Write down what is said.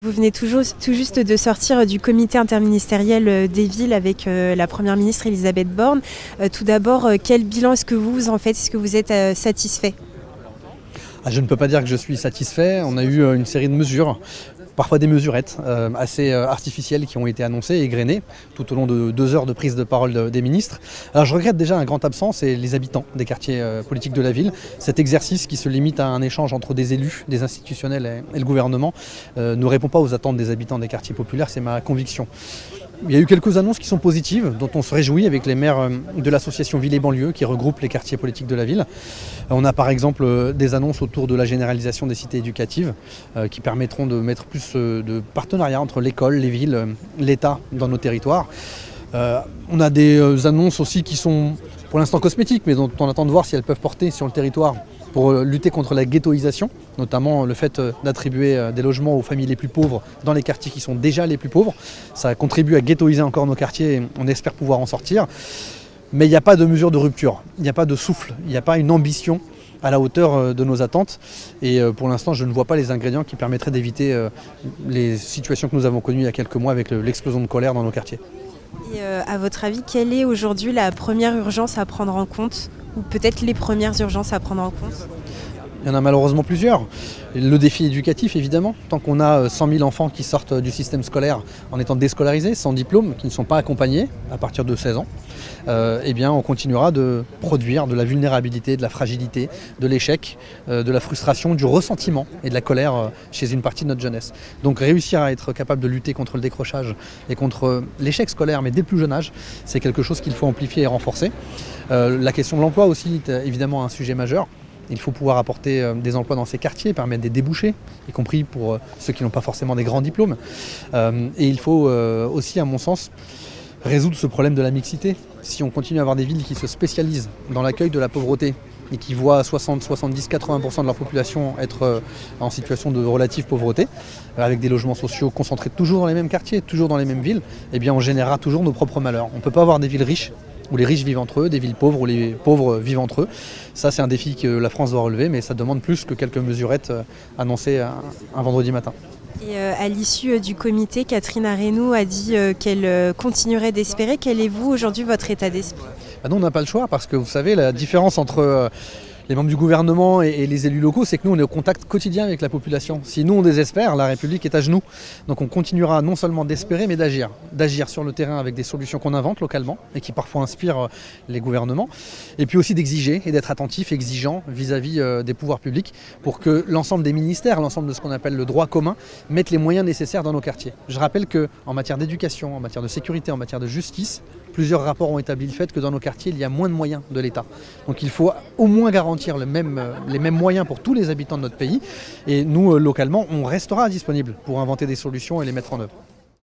Vous venez tout juste de sortir du comité interministériel des villes avec la Première ministre Elisabeth Borne. Tout d'abord, quel bilan est-ce que vous en faites? Est-ce que vous êtes satisfait? Je ne peux pas dire que je suis satisfait. On a eu une série de mesures, parfois des mesurettes assez artificielles qui ont été annoncées et égrenées tout au long de 2 heures de prise de parole des ministres. Alors je regrette déjà un grand absent, c'est les habitants des quartiers politiques de la ville. Cet exercice qui se limite à un échange entre des élus, des institutionnels et le gouvernement ne répond pas aux attentes des habitants des quartiers populaires, c'est ma conviction. Il y a eu quelques annonces qui sont positives, dont on se réjouit avec les maires de l'association Ville et Banlieue qui regroupe les quartiers politiques de la ville. On a par exemple des annonces autour de la généralisation des cités éducatives qui permettront de mettre plus de partenariats entre l'école, les villes, l'État dans nos territoires. On a des annonces aussi qui sont pour l'instant cosmétiques, mais dont on attend de voir si elles peuvent porter sur le territoire pour lutter contre la ghettoisation, notamment le fait d'attribuer des logements aux familles les plus pauvres dans les quartiers qui sont déjà les plus pauvres. Ça contribue à ghettoiser encore nos quartiers et on espère pouvoir en sortir. Mais il n'y a pas de mesure de rupture, il n'y a pas de souffle, il n'y a pas une ambition à la hauteur de nos attentes. Et pour l'instant, je ne vois pas les ingrédients qui permettraient d'éviter les situations que nous avons connues il y a quelques mois avec l'explosion de colère dans nos quartiers. Et à votre avis, quelle est aujourd'hui la première urgence à prendre en compte, ou peut-être les premières urgences à prendre en compte? Il y en a malheureusement plusieurs. Le défi éducatif, évidemment. Tant qu'on a 100 000 enfants qui sortent du système scolaire en étant déscolarisés, sans diplôme, qui ne sont pas accompagnés à partir de 16 ans, eh bien, on continuera de produire de la vulnérabilité, de la fragilité, de l'échec, de la frustration, du ressentiment et de la colère chez une partie de notre jeunesse. Donc réussir à être capable de lutter contre le décrochage et contre l'échec scolaire, mais dès le plus jeune âge, c'est quelque chose qu'il faut amplifier et renforcer. La question de l'emploi aussi est évidemment un sujet majeur. Il faut pouvoir apporter des emplois dans ces quartiers, permettre des débouchés, y compris pour ceux qui n'ont pas forcément des grands diplômes. Et il faut aussi, à mon sens, résoudre ce problème de la mixité. Si on continue à avoir des villes qui se spécialisent dans l'accueil de la pauvreté et qui voient 60, 70, 80% de leur population être en situation de relative pauvreté, avec des logements sociaux concentrés toujours dans les mêmes quartiers, toujours dans les mêmes villes, eh bien on générera toujours nos propres malheurs. On ne peut pas avoir des villes riches où les riches vivent entre eux, des villes pauvres où les pauvres vivent entre eux. Ça, c'est un défi que la France doit relever, mais ça demande plus que quelques mesurettes annoncées un vendredi matin. Et à l'issue du comité, Catherine Arenoux a dit qu'elle continuerait d'espérer. Quel est, vous, aujourd'hui, votre état d'esprit? Nous, on n'a pas le choix, parce que vous savez, la différence entre les membres du gouvernement et les élus locaux, c'est que nous, on est au contact quotidien avec la population. Si nous, on désespère, la République est à genoux. Donc on continuera non seulement d'espérer, mais d'agir. D'agir sur le terrain avec des solutions qu'on invente localement et qui parfois inspirent les gouvernements. Et puis aussi d'exiger et d'être attentif, exigeant vis-à-vis des pouvoirs publics pour que l'ensemble des ministères, l'ensemble de ce qu'on appelle le droit commun, mettent les moyens nécessaires dans nos quartiers. Je rappelle qu'en matière d'éducation, en matière de sécurité, en matière de justice, plusieurs rapports ont établi le fait que dans nos quartiers, il y a moins de moyens de l'État. Donc il faut au moins garantir les mêmes moyens pour tous les habitants de notre pays. Et nous, localement, on restera disponible pour inventer des solutions et les mettre en œuvre.